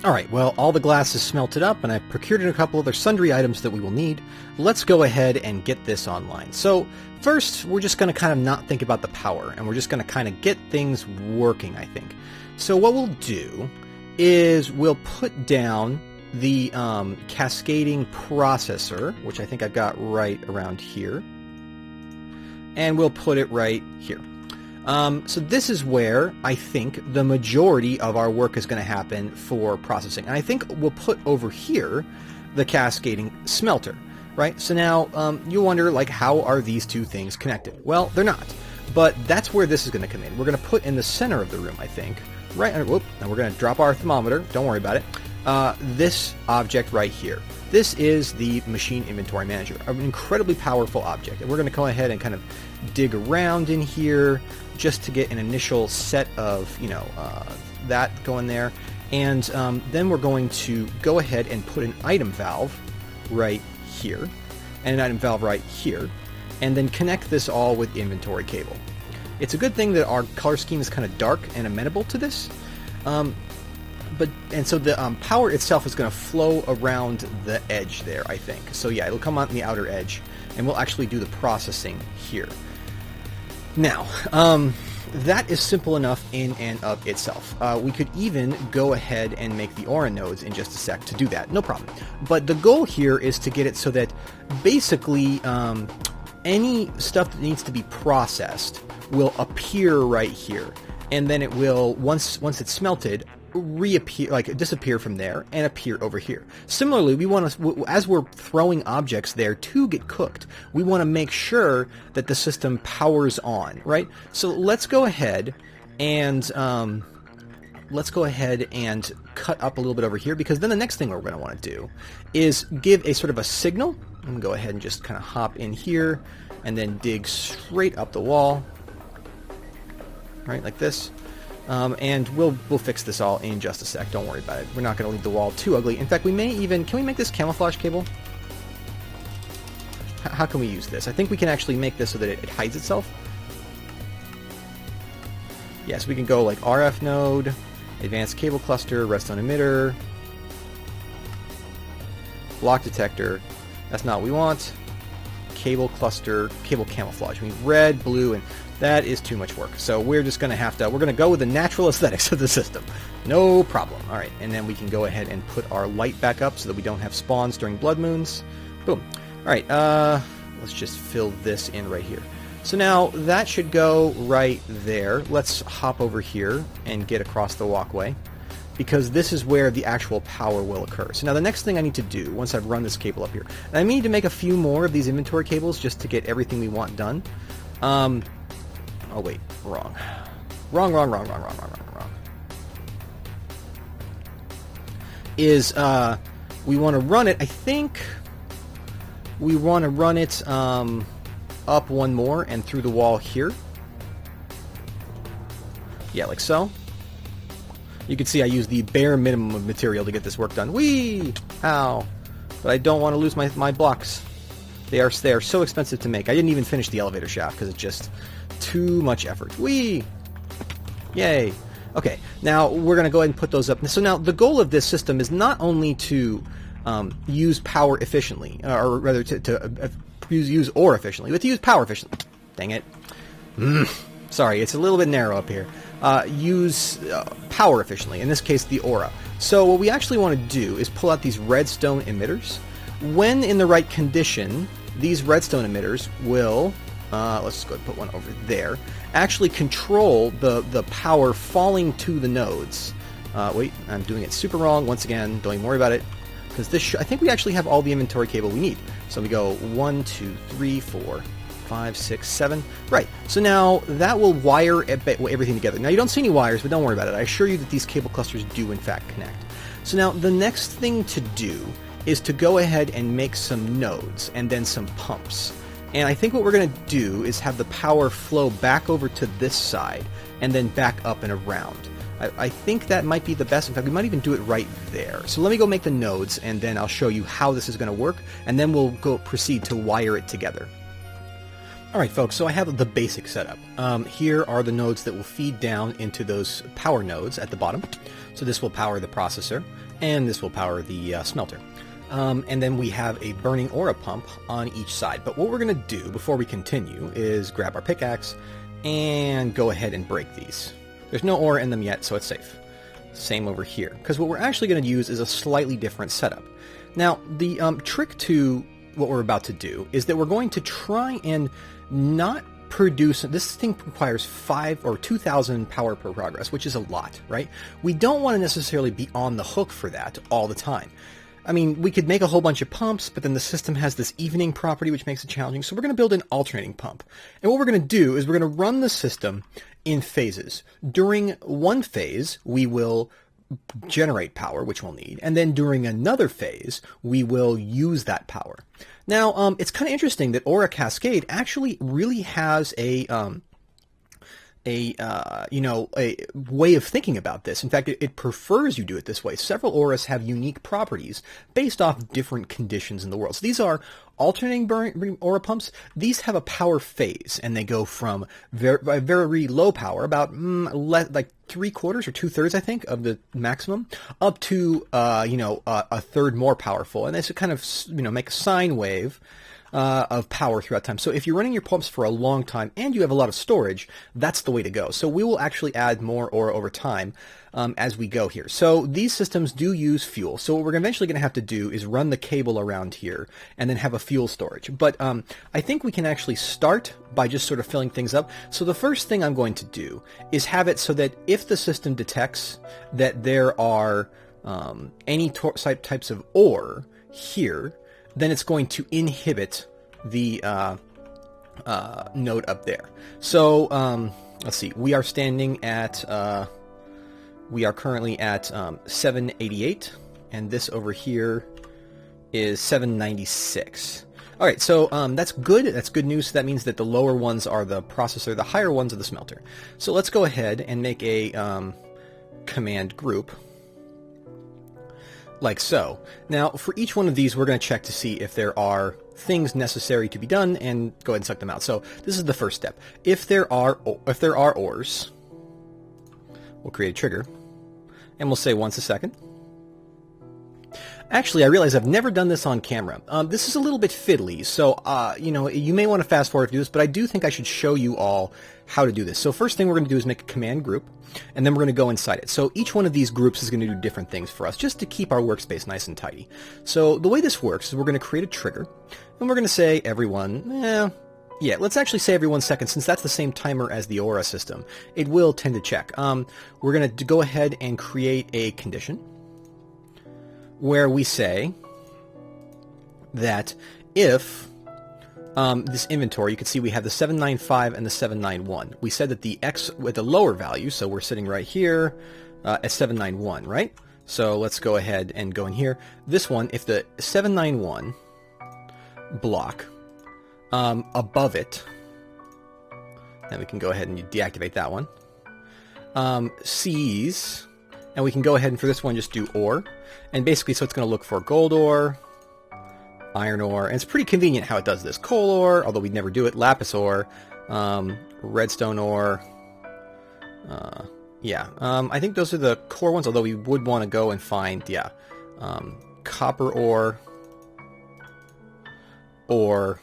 Alright, well, all the glass is smelted up, and I've procured a couple other sundry items that we will need. Let's go ahead and get this online. So, first, we're just going to kind of not think about the power, and we're just going to kind of get things working, I think. So what we'll do is we'll put down the cascading processor, which I think I've got right around here, and we'll put it right here. So this is where I think the majority of our work is going to happen for processing. And I think we'll put over here the cascading smelter, right? So now you wonder, like, how are these two things connected? Well, they're not. But that's where this is going to come in. We're going to put in the center of the room, I think. Right, and we're going to drop our thermometer. Don't worry about it. This object right here. This is the machine inventory manager, an incredibly powerful object. And we're going to go ahead and kind of dig around in here just to get an initial set of, that going there. And then we're going to go ahead and put an item valve right here and an item valve right here, and then connect this all with inventory cable. It's a good thing that our color scheme is kind of dark and amenable to this. So the power itself is going to flow around the edge there, I think. So yeah, it'll come out in the outer edge, and we'll actually do the processing here. Now, that is simple enough in and of itself. We could even go ahead and make the aura nodes in just a sec to do that, no problem. But the goal here is to get it so that basically any stuff that needs to be processed will appear right here, and then it will, once it's smelted, reappear, like disappear from there and appear over here. Similarly, we want to, as we're throwing objects there to get cooked, we want to make sure that the system powers on, right? So let's go ahead and cut up a little bit over here, because then the next thing we're going to want to do is give a sort of a signal. I'm going to go ahead and just kind of hop in here and then dig straight up the wall, right, like this. And we'll fix this all in just a sec. Don't worry about it. We're not going to leave the wall too ugly. In fact, we may even... Can we make this camouflage cable? How can we use this? I think we can actually make this so that it hides itself. Yes, we can go like RF node, advanced cable cluster, redstone emitter, block detector. That's not what we want. Cable cluster, cable camouflage. We need red, blue, and that is too much work. So we're just going to have to, we're going to go with the natural aesthetics of the system. No problem. All right, and then we can go ahead and put our light back up so that we don't have spawns during blood moons. Boom. All right, let's just fill this in right here. So now that should go right there. Let's hop over here and get across the walkway, because this is where the actual power will occur. So now the next thing I need to do, once I've run this cable up here, and I need to make a few more of these inventory cables just to get everything we want done. Oh wait, wrong. Wrong. Is, we want to run it, I think we want to run it up one more and through the wall here. Yeah, like so. You can see I use the bare minimum of material to get this work done. Whee! Ow! But I don't want to lose my blocks. They are so expensive to make. I didn't even finish the elevator shaft because it's just too much effort. Whee! Yay! Okay, now we're going to go ahead and put those up. So now the goal of this system is not only to use power efficiently, or rather to use ore efficiently, but to use power efficiently. Dang it. Sorry, it's a little bit narrow up here. Use power efficiently, in this case the aura. So what we actually want to do is pull out these redstone emitters. When in the right condition, these redstone emitters will, let's go ahead and put one over there, actually control the power falling to the nodes. Wait, I'm doing it super wrong. Once again, don't even worry about it, because this I think we actually have all the inventory cable we need. So we go 1, 2, 3, 4, 5, 6, 7. Right, so now that will wire everything together. Now you don't see any wires, but don't worry about it. I assure you that these cable clusters do in fact connect. So now the next thing to do is to go ahead and make some nodes and then some pumps. And I think what we're going to do is have the power flow back over to this side and then back up and around. I think that might be the best. In fact, we might even do it right there. So let me go make the nodes, and then I'll show you how this is going to work, and then we'll proceed to wire it together. Alright folks, so I have the basic setup. Here are the nodes that will feed down into those power nodes at the bottom. So this will power the processor. and this will power the smelter. And then we have a burning aura pump on each side. But what we're going to do before we continue is grab our pickaxe and go ahead and break these. There's no aura in them yet, so it's safe. Same over here, because what we're actually going to use is a slightly different setup. Now, the trick to what we're about to do is that we're going to try and not produce, this thing requires 2,000 power per progress, which is a lot, right? We don't want to necessarily be on the hook for that all the time. I mean, we could make a whole bunch of pumps, but then the system has this evening property, which makes it challenging. So we're going to build an alternating pump. And what we're going to do is we're going to run the system in phases. During one phase, we will generate power, which we'll need. And then during another phase, we will use that power. Now, it's kind of interesting that Aura Cascade actually really has a way of thinking about this. In fact, it prefers you do it this way. Several auras have unique properties based off different conditions in the world. So these are alternating aura pumps. These have a power phase, and they go from very low power, about like 3/4 or 2/3, I think, of the maximum, up to a third more powerful. And they kind of make a sine wave of power throughout time. So if you're running your pumps for a long time and you have a lot of storage, that's the way to go. So we will actually add more aura over time as we go here. So these systems do use fuel. So what we're eventually going to have to do is run the cable around here and then have a fuel storage. But I think we can actually start by just sort of filling things up. So the first thing I'm going to do is have it so that if the system detects that there are any types of ore here, then it's going to inhibit the node up there. So let's see. We are currently at 788, and this over here is 796. All right, so that's good. That's good news. So that means that the lower ones are the processor, the higher ones are the smelter. So let's go ahead and make a command group. Like so. Now, for each one of these, we're going to check to see if there are things necessary to be done, and go ahead and suck them out. So this is the first step. If there are ores, we'll create a trigger, and we'll say once a second. Actually, I realize I've never done this on camera. This is a little bit fiddly, so you may want to fast forward to do this, but I do think I should show you all how to do this. So first thing we're going to do is make a command group, and then we're going to go inside it. So each one of these groups is going to do different things for us, just to keep our workspace nice and tidy. So the way this works is we're going to create a trigger, and we're going to say everyone, let's actually say every 1 second, since that's the same timer as the aura system. It will tend to check. We're going to go ahead and create a condition where we say that if this inventory, you can see we have the 795 and the 791. We said that the X with the lower value, so we're sitting right here at 791, right? So let's go ahead and go in here. This one, if the 791 block above it, then we can go ahead and deactivate that one. Sees, and we can go ahead and for this one just do ore. And basically, so it's going to look for gold ore, iron ore, and it's pretty convenient how it does this. Coal ore, although we'd never do it, lapis ore, redstone ore, I think those are the core ones, although we would want to go and find, copper ore, or,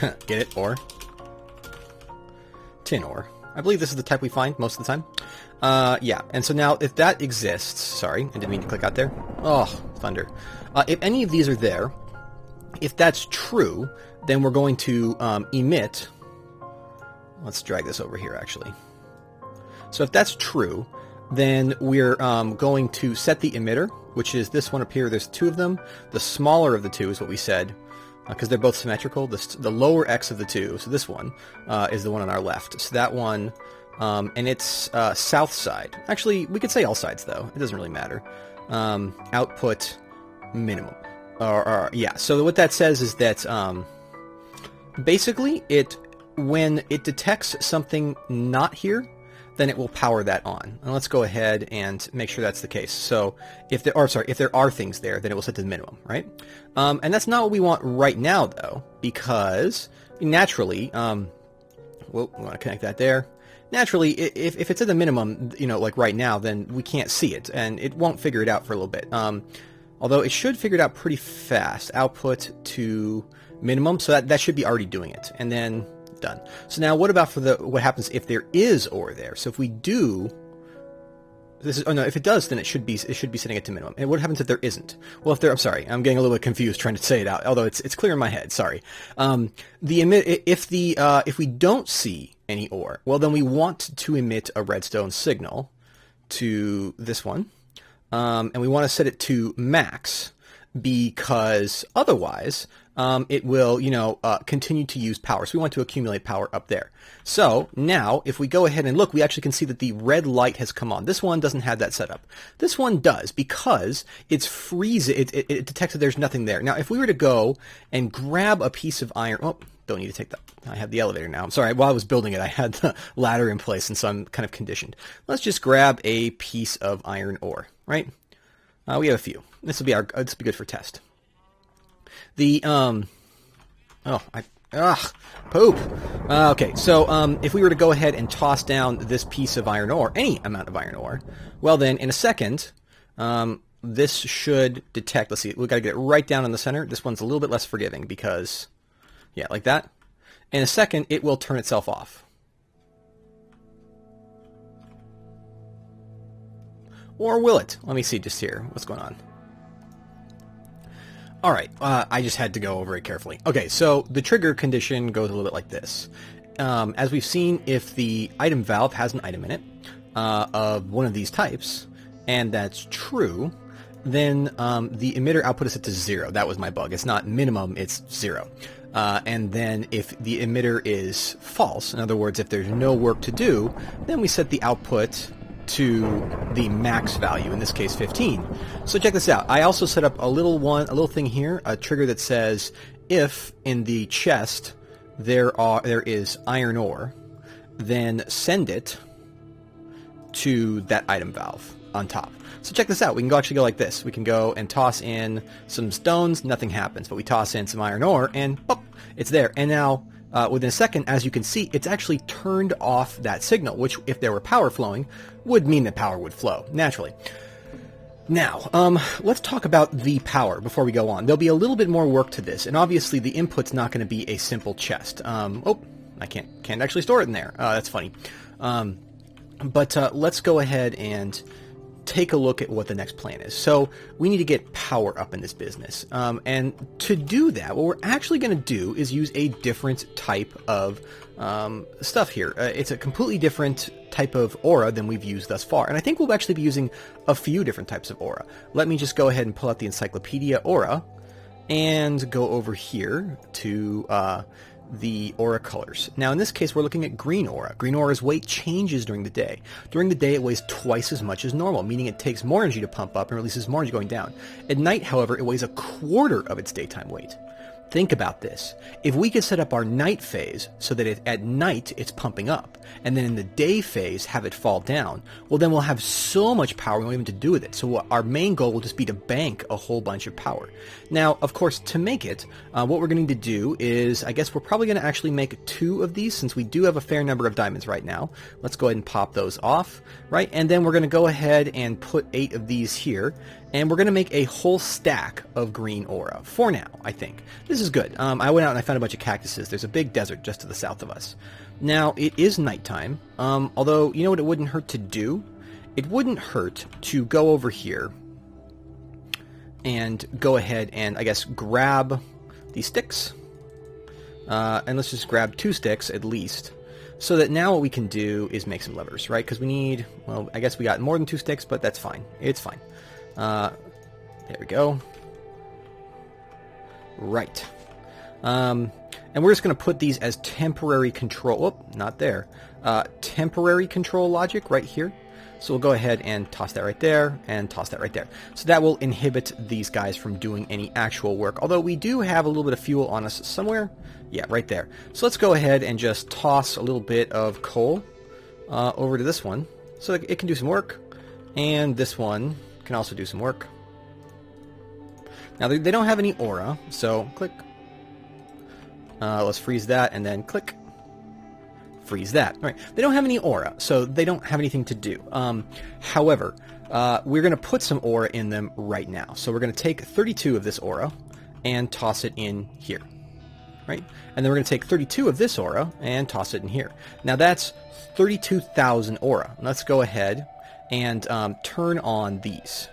get it, ore, tin ore. I believe this is the type we find most of the time. And so now if that exists, sorry, I didn't mean to click out there. Oh, thunder. If any of these are there, if that's true, then we're going to emit. Let's drag this over here, actually. So if that's true, then we're going to set the emitter, which is this one up here. There's two of them. The smaller of the two is what we said, because they're both symmetrical. The lower X of the two, so this one, is the one on our left. So that one, and it's south side. Actually, we could say all sides, though. It doesn't really matter. Output minimum. So what that says is that basically when it detects something not here, then it will power that on. And let's go ahead and make sure that's the case. So if there are things there, then it will set to the minimum, right? And that's not what we want right now, though, because naturally, we want to connect that there. naturally, if it's at the minimum, you know, like right now, then we can't see it, and it won't figure it out for a little bit. Although it should figure it out pretty fast. Output to minimum, so that should be already doing it, and then done. So now, what about for what happens if there is ore there? So if we do. If it does, then it should be setting it to minimum. And what happens if there isn't? Well, I'm sorry, I'm getting a little bit confused trying to say it out. Although it's clear in my head. Sorry. If we don't see any ore, well, then we want to emit a redstone signal to this one, and we want to set it to max because otherwise it will, continue to use power. So we want to accumulate power up there. So now, if we go ahead and look, we actually can see that the red light has come on. This one doesn't have that set up. This one does because it's freezing. It detects that there's nothing there. Now, if we were to go and grab a piece of iron, oh, don't need to take that. I have the elevator now. I'm sorry. While I was building it, I had the ladder in place, and so I'm kind of conditioned. Let's just grab a piece of iron ore, right? We have a few. This will be good for test. Poop. Okay, so if we were to go ahead and toss down this piece of iron ore, any amount of iron ore, well then, in a second, this should detect, let's see, we've got to get it right down in the center. This one's a little bit less forgiving because, yeah, like that. In a second, it will turn itself off. Or will it? Let me see just here. What's going on? All right, I just had to go over it carefully. Okay, so the trigger condition goes a little bit like this. As we've seen, if the item valve has an item in it of one of these types, and that's true, then the emitter output is set to 0. That was my bug. It's not minimum, it's 0. And then if the emitter is false, in other words, if there's no work to do, then we set the output to the max value, in this case 15. So check this out. I also set up a little thing here, a trigger that says if in the chest there is iron ore, then send it to that item valve on top. So check this out. We can actually go like this. We can go and toss in some stones, nothing happens, but we toss in some iron ore and boop, it's there. And now within a second, as you can see, it's actually turned off that signal, which, if there were power flowing, would mean that power would flow, naturally. Now, let's talk about the power before we go on. There'll be a little bit more work to this, and obviously the input's not going to be a simple chest. I can't actually store it in there. That's funny. But let's go ahead and take a look at what the next plan is. So we need to get power up in this business. And to do that, what we're actually going to do is use a different type of stuff here. It's a completely different type of aura than we've used thus far. And I think we'll actually be using a few different types of aura. Let me just go ahead and pull out the encyclopedia aura and go over here to the aura colors. Now in this case we're looking at green aura. Green aura's weight changes during the day. During the day it weighs twice as much as normal, meaning it takes more energy to pump up and releases more energy going down. At night, however, it weighs a quarter of its daytime weight. Think about this. If we could set up our night phase so that at night it's pumping up, and then in the day phase have it fall down, well then we'll have so much power we won't even have to do with it. So our main goal will just be to bank a whole bunch of power. Now, of course, to make it, what we're going to do is, I guess we're probably going to actually make 2 of these, since we do have a fair number of diamonds right now. Let's go ahead and pop those off, right? And then we're going to go ahead and put 8 of these here, and we're going to make a whole stack of green aura, for now, I think. This is good. I went out and I found a bunch of cactuses. There's a big desert just to the south of us. Now, it is nighttime, although, you know what it wouldn't hurt to do? It wouldn't hurt to go over here and go ahead and, I guess, grab these sticks. And let's just grab 2 sticks, at least, so that now what we can do is make some levers, right? Because we need, well, I guess we got more than 2 sticks, but that's fine. It's fine. There we go. Right. And we're just going to put these as temporary control. Oh, not there. Temporary control logic right here. So we'll go ahead and toss that right there, and toss that right there. So that will inhibit these guys from doing any actual work. Although we do have a little bit of fuel on us somewhere. Yeah, right there. So let's go ahead and just toss a little bit of coal over to this one, so it can do some work. And this one can also do some work. Now they don't have any aura, so click. Let's freeze that, and then click. freeze that. All right, they don't have any aura, so they don't have anything to do. However, we're going to put some aura in them right now. So we're going to take 32 of this aura and toss it in here, right? And then we're going to take 32 of this aura and toss it in here. Now that's 32,000 aura. Let's go ahead and turn on these,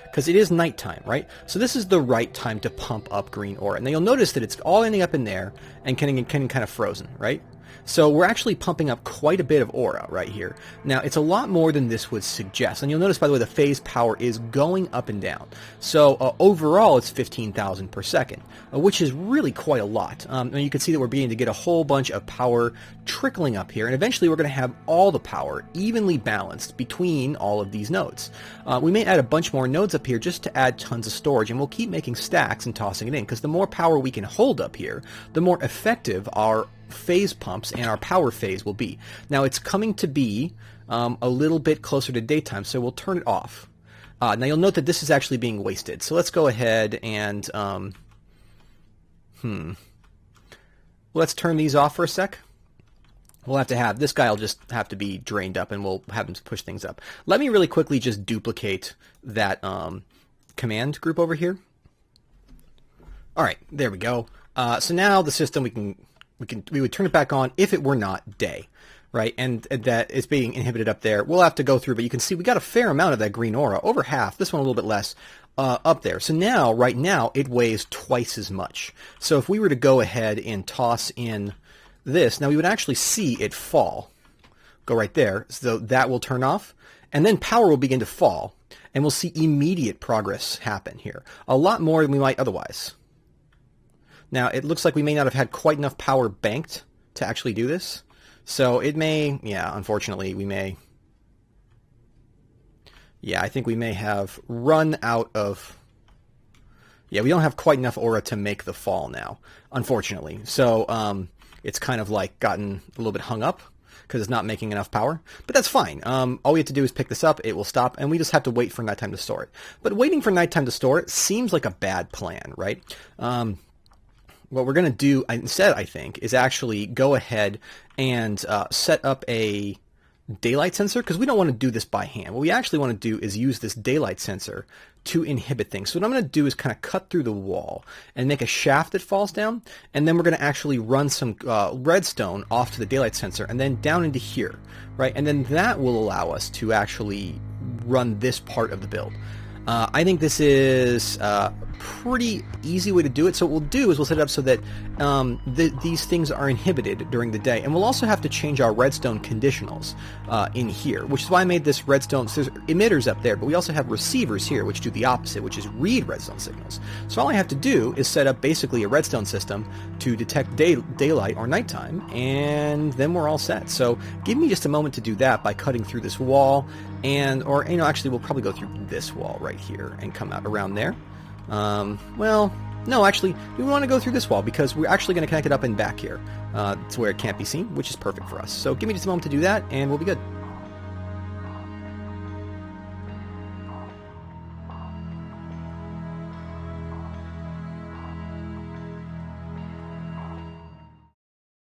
because it is nighttime, right? So this is the right time to pump up green aura. Now you'll notice that it's all ending up in there and getting kind of frozen, right? So we're actually pumping up quite a bit of aura right here. Now, it's a lot more than this would suggest. And you'll notice, by the way, the phase power is going up and down. So overall, it's 15,000 per second, which is really quite a lot. And you can see that we're beginning to get a whole bunch of power trickling up here. And eventually, we're going to have all the power evenly balanced between all of these nodes. We may add a bunch more nodes up here just to add tons of storage. And we'll keep making stacks and tossing it in, because the more power we can hold up here, the more effective our phase pumps and our power phase will be. Now it's coming to be a little bit closer to daytime, so we'll turn it off. Now you'll note that this is actually being wasted. So let's go ahead and let's turn these off for a sec. We'll have to have this guy will just have to be drained up, and we'll have him push things up. Let me really quickly just duplicate that command group over here. All right, there we go. So now the system we would turn it back on if it were not day, right? And that it's being inhibited up there. We'll have to go through, but you can see we got a fair amount of that green aura, over half. This one a little bit less up there. So now, right now, it weighs twice as much. So if we were to go ahead and toss in this, now we would actually see it fall. Go right there. So that will turn off, and then power will begin to fall, and we'll see immediate progress happen here. A lot more than we might otherwise. Now, it looks like we may not have had quite enough power banked to actually do this. So it may, unfortunately, we may, I think we may have run out of, we don't have quite enough aura to make the fall now, unfortunately. So it's kind of like gotten a little bit hung up because it's not making enough power. But that's fine. All we have to do is pick this up, it will stop, and we just have to wait for nighttime to store it. But waiting for nighttime to store it seems like a bad plan, right? What we're going to do instead, I think, is actually go ahead and set up a daylight sensor, because we don't want to do this by hand. What we actually want to do is use this daylight sensor to inhibit things. So what I'm going to do is kind of cut through the wall and make a shaft that falls down, and then we're going to actually run some redstone off to the daylight sensor and then down into here, right? And then that will allow us to actually run this part of the build. I think this is a pretty easy way to do it. So what we'll do is we'll set it up so that these things are inhibited during the day. And we'll also have to change our redstone conditionals in here, which is why I made this redstone. So there's emitters up there, but we also have receivers here, which do the opposite, which is read redstone signals. So all I have to do is set up basically a redstone system to detect daylight or nighttime, and then we're all set. So give me just a moment to do that by cutting through this wall, or actually we'll probably go through this wall right here and come out around there. Well, no, actually, we want to go through this wall because we're actually going to connect it up and back here to where it can't be seen, which is perfect for us. So give me just a moment to do that, and we'll be good.